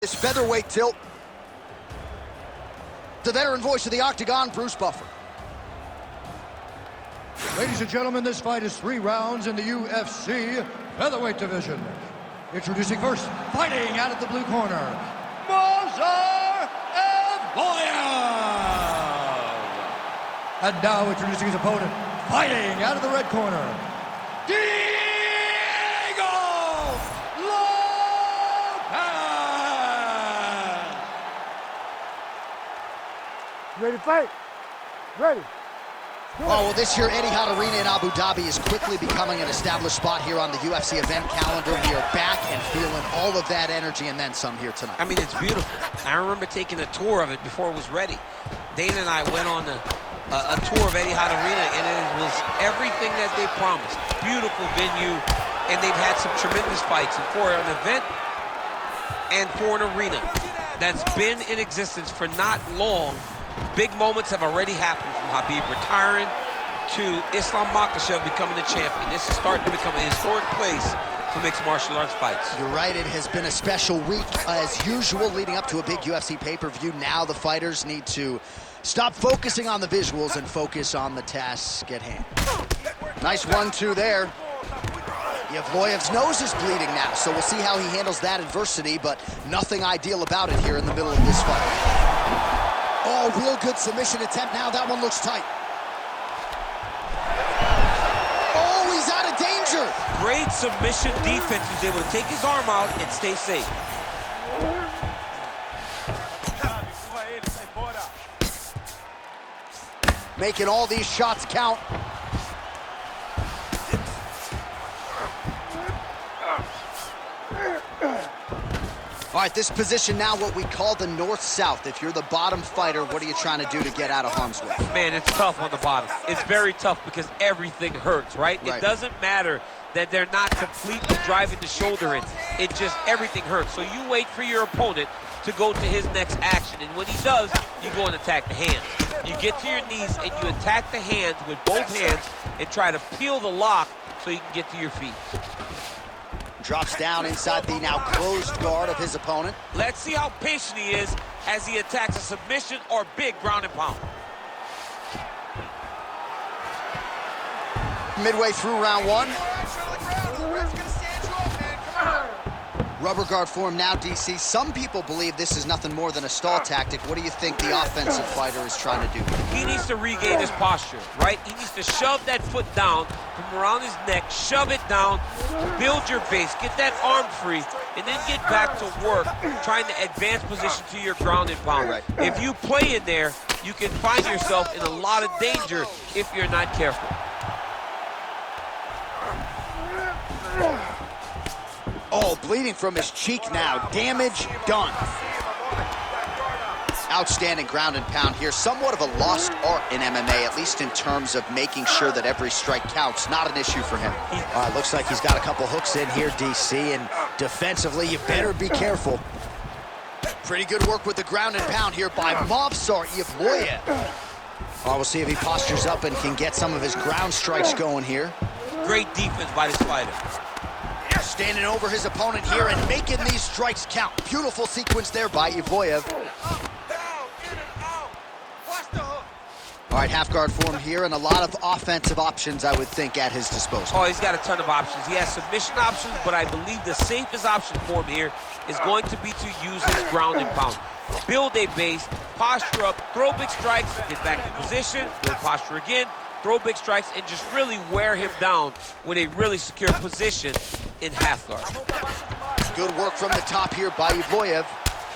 This featherweight tilt. The veteran voice of the Octagon, Bruce Buffer. Ladies and gentlemen, this fight is 3 rounds in the UFC featherweight division. Introducing first, fighting out of the blue corner, Mo브사르 예블로예프. And now introducing his opponent, fighting out of the red corner, Diego Lopez. Ready to fight? Ready. Well, this year, Etihad Arena in Abu Dhabi is quickly becoming an established spot here on the UFC event calendar. We are back and feeling all of that energy and then some here tonight. I mean, it's beautiful. I remember taking a tour of it before it was ready. Dana and I went on a tour of Etihad Arena, and it was everything that they promised. Beautiful venue, and they've had some tremendous fights. And for an event and for an arena that's been in existence for not long, big moments have already happened, from Habib retiring to Islam Makhachev becoming the champion. This is starting to become a historic place for mixed martial arts fights. You're right, it has been a special week as usual leading up to a big UFC pay-per-view. Now the fighters need to stop focusing on the visuals and focus on the task at hand. Nice 1-2 there. Yeblojev's nose is bleeding now, so we'll see how he handles that adversity, but nothing ideal about it here in the middle of this fight. Oh, real good submission attempt now. That one looks tight. Oh, he's out of danger. Great submission defense. He's able to take his arm out and stay safe. Making all these shots count. All right, this position now what we call the north-south. If you're the bottom fighter, what are you trying to do to get out of harm's way? Man, it's tough on the bottom. It's very tough because everything hurts, right? It doesn't matter that they're not completely driving the shoulder in. It just, everything hurts. So you wait for your opponent to go to his next action. And when he does, you go and attack the hands. You get to your knees and you attack the hands with both hands and try to peel the lock so you can get to your feet. Drops down inside the now closed guard of his opponent. Let's see how patient he is as he attacks a submission or big ground and pound. Midway through round 1. Rubber guard form now, DC. Some people believe this is nothing more than a stall tactic. What do you think the offensive fighter is trying to do? He needs to regain his posture, right? He needs to shove that foot down from around his neck, shove it down, build your base, get that arm free, and then get back to work trying to advance position to your ground and pound. Right. If you play in there, you can find yourself in a lot of danger if you're not careful. Oh, bleeding from his cheek now. Damage done. Outstanding ground and pound here. Somewhat of a lost art in MMA, at least in terms of making sure that every strike counts. Not an issue for him. Looks like he's got a couple hooks in here, DC, and defensively, you better be careful. Pretty good work with the ground and pound here by Mo브사르 예블로예프. We'll see if he postures up and can get some of his ground strikes going here. Great defense by this fighter. Standing over his opponent here and making these strikes count. Beautiful sequence there by Yeblojevs. All right, half guard form here and a lot of offensive options, I would think, at his disposal. Oh, he's got a ton of options. He has submission options, but I believe the safest option for him here is going to be to use his ground and pound. Build a base, posture up, throw big strikes, get back in position, build posture again, throw big strikes, and just really wear him down with a really secure position in half guard. Good work from the top here by Yeblojevs.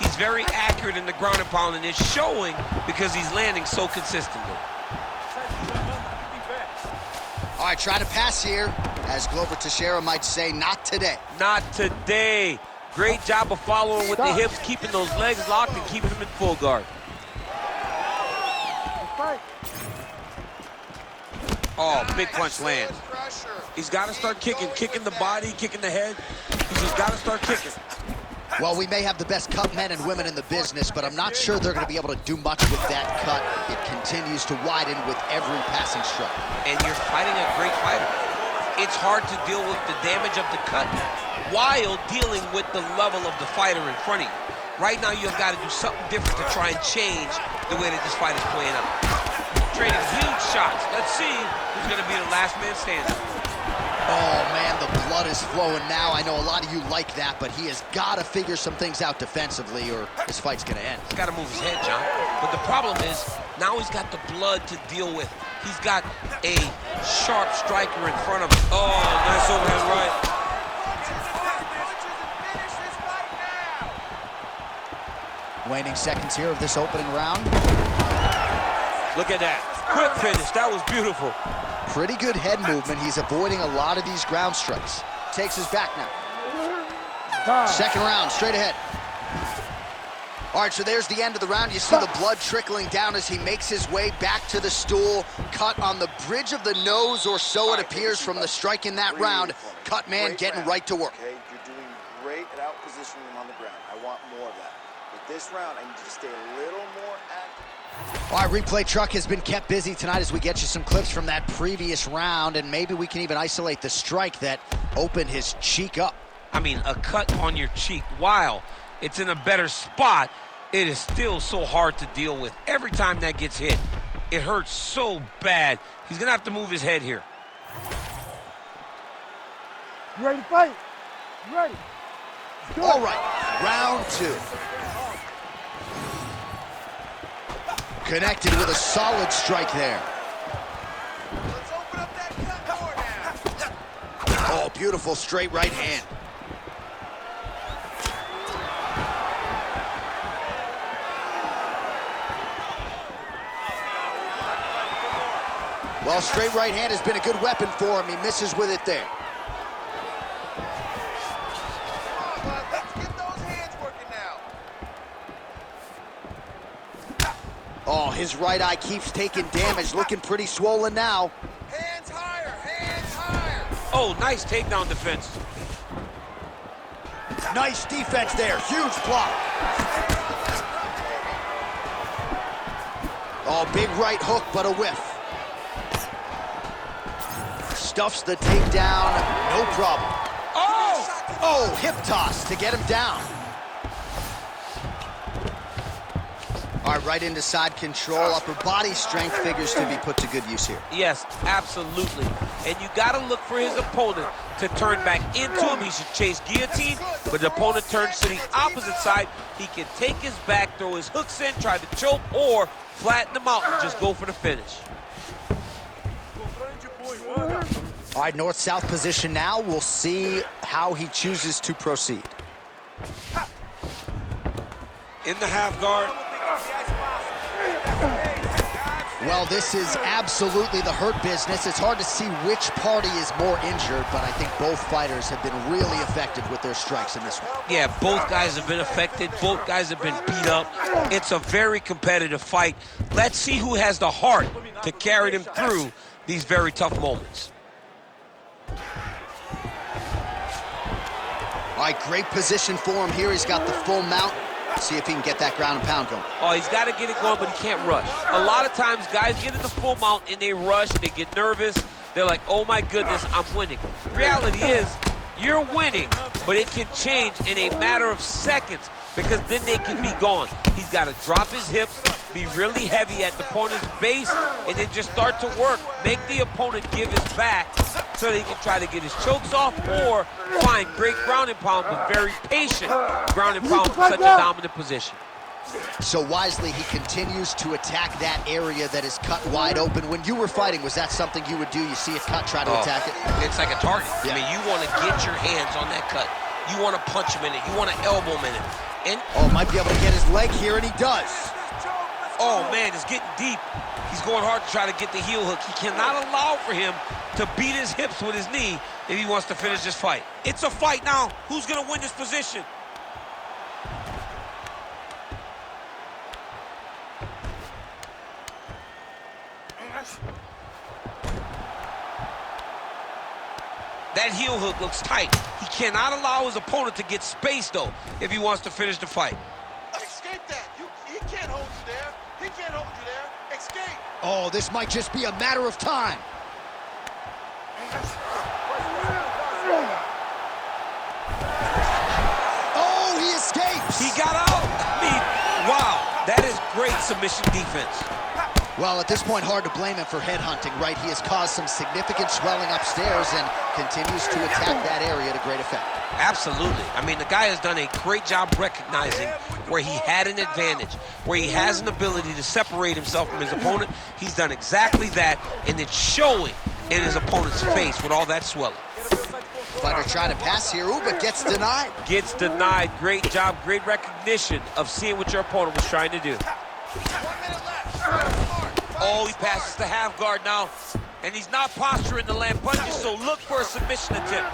He's very accurate in the ground and pound, and it's showing because he's landing so consistently. All right, trying to pass here, as Glover Teixeira might say, not today. Not today. Great job of following with the hips, keeping those legs locked and keeping him in full guard. Oh, big punch lands. He's got to start kicking the body, kicking the head. He's just got to start kicking. Well, we may have the best cut men and women in the business, but I'm not sure they're going to be able to do much with that cut. It continues to widen with every passing strike. And you're fighting a great fighter. It's hard to deal with the damage of the cut while dealing with the level of the fighter in front of you. Right now, you've got to do something different to try and change the way that this fight is playing out. Trading huge shots. Let's see who's going to be the last man standing. Oh, man, the blood is flowing now. I know a lot of you like that, but he has got to figure some things out defensively or this fight's going to end. He's got to move his head, John. But the problem is, now he's got the blood to deal with. He's got a sharp striker in front of him. Oh, nice overhand right. Waning seconds here of this opening round. Look at that. Quick finish. That was beautiful. Pretty good head movement. He's avoiding a lot of these ground strikes. Takes his back now. Second round, straight ahead. All right, so there's the end of the round. You see the blood trickling down as he makes his way back to the stool. Cut on the bridge of the nose, or so it appears from the strike in that round. Cut man getting right to work. Okay, you're doing great at out-positioning him on the ground. I want more of that. But this round, I need you to stay a little more active. All right, replay truck has been kept busy tonight as we get you some clips from that previous round, and maybe we can even isolate the strike that opened his cheek up. I mean, a cut on your cheek, while it's in a better spot, it is still so hard to deal with. Every time that gets hit, it hurts so bad. He's gonna have to move his head here. You ready to fight? You ready? All right, round two. Connected with a solid strike there. Let's open up that cut more now. Oh, beautiful straight right hand. Well, straight right hand has been a good weapon for him. He misses with it there. Let's get those hands working now. Oh, his right eye keeps taking damage. Looking pretty swollen now. Hands higher, hands higher. Oh, nice takedown defense. Nice defense there. Huge block. Oh, big right hook, but a whiff. Stuffs the takedown, no problem. Oh, hip toss to get him down. All right, right into side control. Upper body strength figures to be put to good use here. Yes, absolutely. And you got to look for his opponent to turn back into him. He should chase guillotine, but the opponent turns to the opposite side. He can take his back, throw his hooks in, try to choke, or flatten him out and just go for the finish. All right, north-south position now. We'll see how he chooses to proceed. In the half guard. Well, this is absolutely the hurt business. It's hard to see which party is more injured, but I think both fighters have been really effective with their strikes in this one. Yeah, both guys have been affected. Both guys have been beat up. It's a very competitive fight. Let's see who has the heart to carry them through these very tough moments. All right, great position for him here. He's got the full mount. See if he can get that ground and pound going. Oh, he's got to get it going, but he can't rush. A lot of times, guys get in the full mount and they rush, they get nervous. They're like, oh my goodness, I'm winning. Reality is, you're winning, but it can change in a matter of seconds because then they can be gone. He's got to drop his hips, be really heavy at the opponent's base, and then just start to work. Make the opponent give his back so that he can try to get his chokes off or find great ground and pound, but very patient ground and pound from such a dominant position. So wisely, he continues to attack that area that is cut wide open. When you were fighting, was that something you would do? You see it cut, try to attack it? It's like a target. Yeah. I mean, you want to get your hands on that cut. You want to punch him in it. You want to elbow him in it. And Oh, might be able to get his leg here, and he does. oh man, it's getting deep. He's going hard to try to get the heel hook. He cannot allow for him to beat his hips with his knee if he wants to finish this fight. It's a fight now. Who's going to win this position? That heel hook looks tight. He cannot allow his opponent to get space, though, if he wants to finish the fight. Escape that. He can't hold you there. He can't hold you there. Escape. Oh, this might just be a matter of time. Oh, he escapes. He got out. submission defense. Well, at this point, hard to blame him for headhunting, right? He has caused some significant swelling upstairs and continues to attack that area to great effect. Absolutely. I mean, the guy has done a great job recognizing where he had an advantage, where he has an ability to separate himself from his opponent. He's done exactly that, and it's showing in his opponent's face with all that swelling. Fighter trying to pass here, ooh, but gets denied. Gets denied. Great job, great recognition of seeing what your opponent was trying to do. Oh, he passes the half guard now, and he's not posturing to land punches, so look for a submission attempt.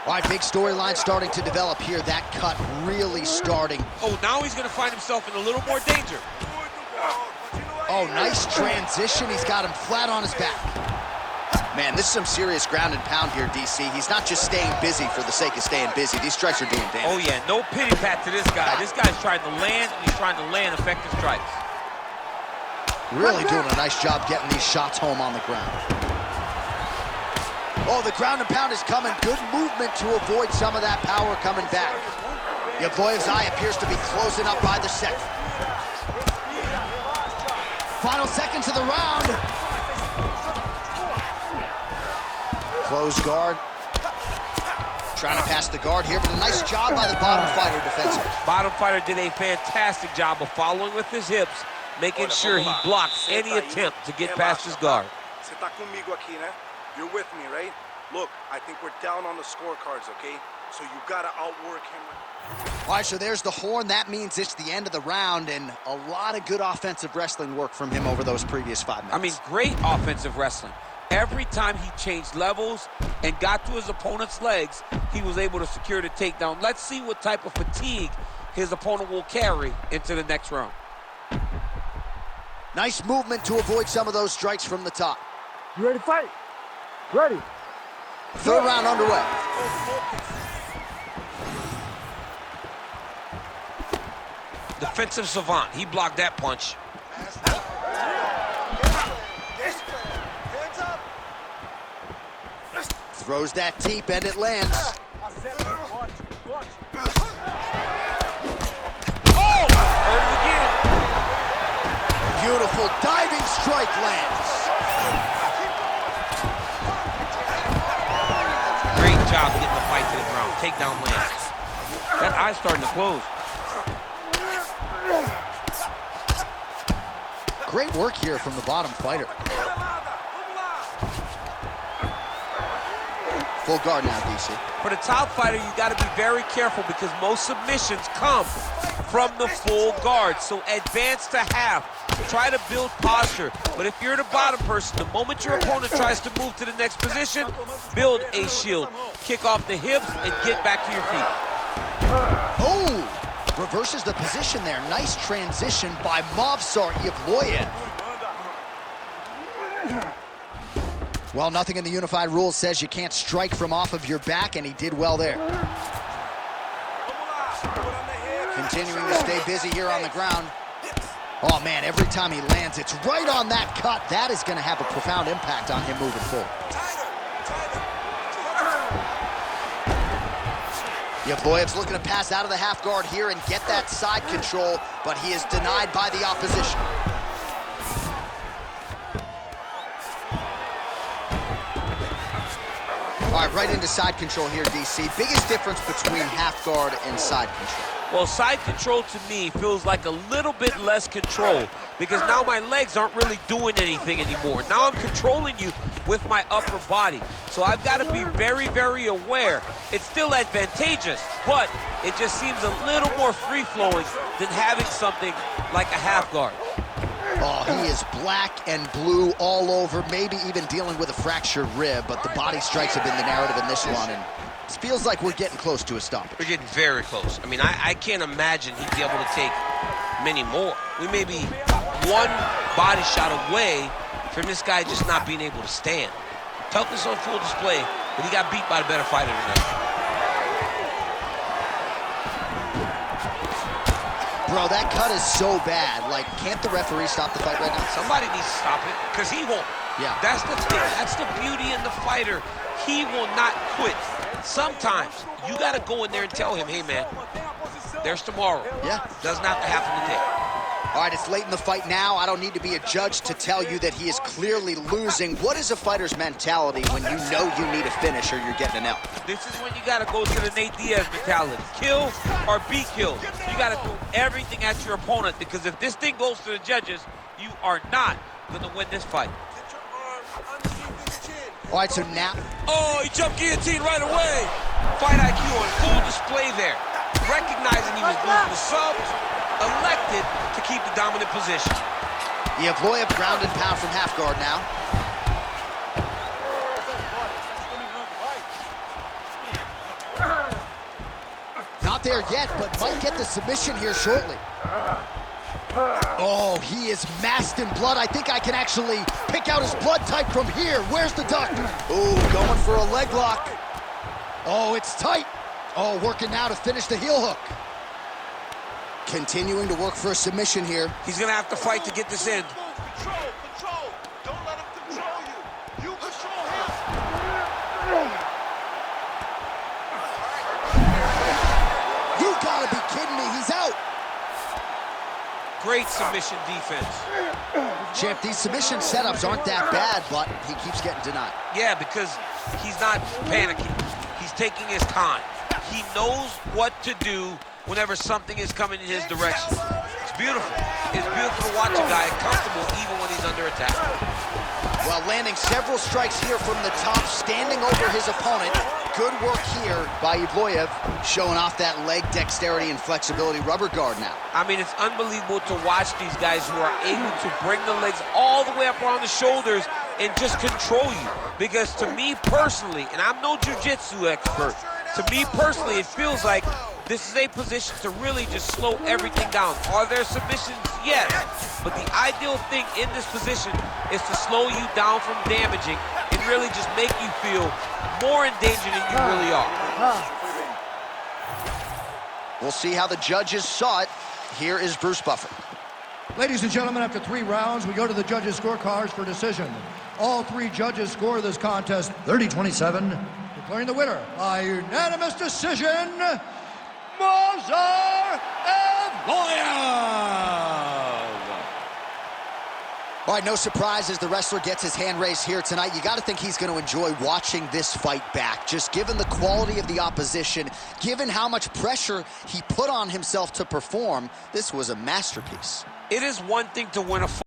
All right, big storyline starting to develop here. That cut really starting. Oh, now he's going to find himself in a little more danger. Oh, nice transition. He's got him flat on his back. Man, this is some serious ground and pound here, DC. He's not just staying busy for the sake of staying busy. These strikes are doing damage. Oh, yeah, no pity pat to this guy. This guy's trying to land, and he's trying to land effective strikes. Really doing a nice job getting these shots home on the ground. Oh, the ground and pound is coming. Good movement to avoid some of that power coming back. Yeblojev's eye appears to be closing up by the second. Final seconds of the round. Close guard. Trying to pass the guard here, but a nice job by the bottom fighter defensively. Bottom fighter did a fantastic job of following with his hips, making sure he blocks any attempt to get past his guard. You're with me, right? Look, I think we're down on the scorecards, okay? So you gotta outwork him. All right, so there's the horn. That means it's the end of the round, and a lot of good offensive wrestling work from him over those previous 5 minutes. I mean, great offensive wrestling. Every time he changed levels and got to his opponent's legs, he was able to secure the takedown. Let's see what type of fatigue his opponent will carry into the next round. Nice movement to avoid some of those strikes from the top. You ready to fight? Ready. Third round underway. Defensive savant. He blocked that punch. Throws that deep and it lands. Oh! Heard it again. Beautiful diving strike lands. Great job getting the fight to the ground. Takedown lands. That eye's starting to close. Great work here from the bottom fighter. Full guard now, DC. For the top fighter, you got to be very careful because most submissions come from the full guard. So advance to half. Try to build posture. But if you're the bottom person, the moment your opponent tries to move to the next position, build a shield. Kick off the hips and get back to your feet. Oh! Reverses the position there. Nice transition by Mo브사르 예블로예프. Well, nothing in the unified rules says you can't strike from off of your back, and he did well there. Continuing to stay busy here on the ground. Oh, man, every time he lands, it's right on that cut. That is going to have a profound impact on him moving forward. Yeblojev's looking to pass out of the half guard here and get that side control, but he is denied by the opposition. All right, right into side control here, DC. Biggest difference between half guard and side control? Well, side control to me feels like a little bit less control because now my legs aren't really doing anything anymore. Now I'm controlling you with my upper body. So I've got to be very, very aware. It's still advantageous, but it just seems a little more free-flowing than having something like a half guard. Oh, he is black and blue all over, maybe even dealing with a fractured rib, but the body strikes have been the narrative in this one, and it feels like we're getting close to a stoppage. We're getting very close. I mean, I can't imagine he'd be able to take many more. We may be one body shot away from this guy just not being able to stand. Toughness on full display, but he got beat by the better fighter tonight. Bro, that cut is so bad. Like, can't the referee stop the fight right now? Somebody needs to stop it, because he won't. Yeah. That's the thing. That's the beauty in the fighter. He will not quit. Sometimes you got to go in there and tell him, hey, man, there's tomorrow. Yeah. Doesn't have to happen today. All right, it's late in the fight now. I don't need to be a judge to tell you that he is clearly losing. What is a fighter's mentality when you know you need a finish or you're getting an L? This is when you got to go to the Nate Diaz mentality. Kill or be killed. You got to do everything at your opponent, because if this thing goes to the judges, you are not going to win this fight. All right, so now... Oh, he jumped guillotine right away. Fight IQ on full display there. Recognizing he was losing the subs, elected to keep the dominant position. Yeblloyev ground and pound from half guard now. Not there yet, but might get the submission here shortly. Oh, he is masked in blood. I think I can actually pick out his blood type from here. Where's the doctor? Ooh, going for a leg lock. Oh, it's tight. Oh, working now to finish the heel hook. Continuing to work for a submission here. He's going to have to fight to get this in. Control. Don't let him control you. You control him. You gotta be kidding me. He's out. Great submission defense. Champ, these submission setups aren't that bad, but he keeps getting denied. Yeah, because he's not panicking. He's taking his time. He knows what to do whenever something is coming in his direction. It's beautiful. It's beautiful to watch a guy comfortable even when he's under attack. Well, landing several strikes here from the top, standing over his opponent. Good work here by Yeblloyev, showing off that leg dexterity and flexibility rubber guard now. I mean, it's unbelievable to watch these guys who are able to bring the legs all the way up around the shoulders and just control you. Because to me personally, and I'm no jiu-jitsu expert, to me personally, it feels like this is a position to really just slow everything down. Are there submissions? Yes. But the ideal thing in this position is to slow you down from damaging and really just make you feel more in danger than you really are. We'll see how the judges saw it. Here is Bruce Buffer. Ladies and gentlemen, after 3 rounds, we go to the judges' scorecards for decision. All 3 judges score this contest 30-27, declaring the winner by unanimous decision, Mo브사르 예블로예프. All right, no surprise as the wrestler gets his hand raised here tonight. You got to think he's going to enjoy watching this fight back. Just given the quality of the opposition, given how much pressure he put on himself to perform, this was a masterpiece. It is one thing to win a fight.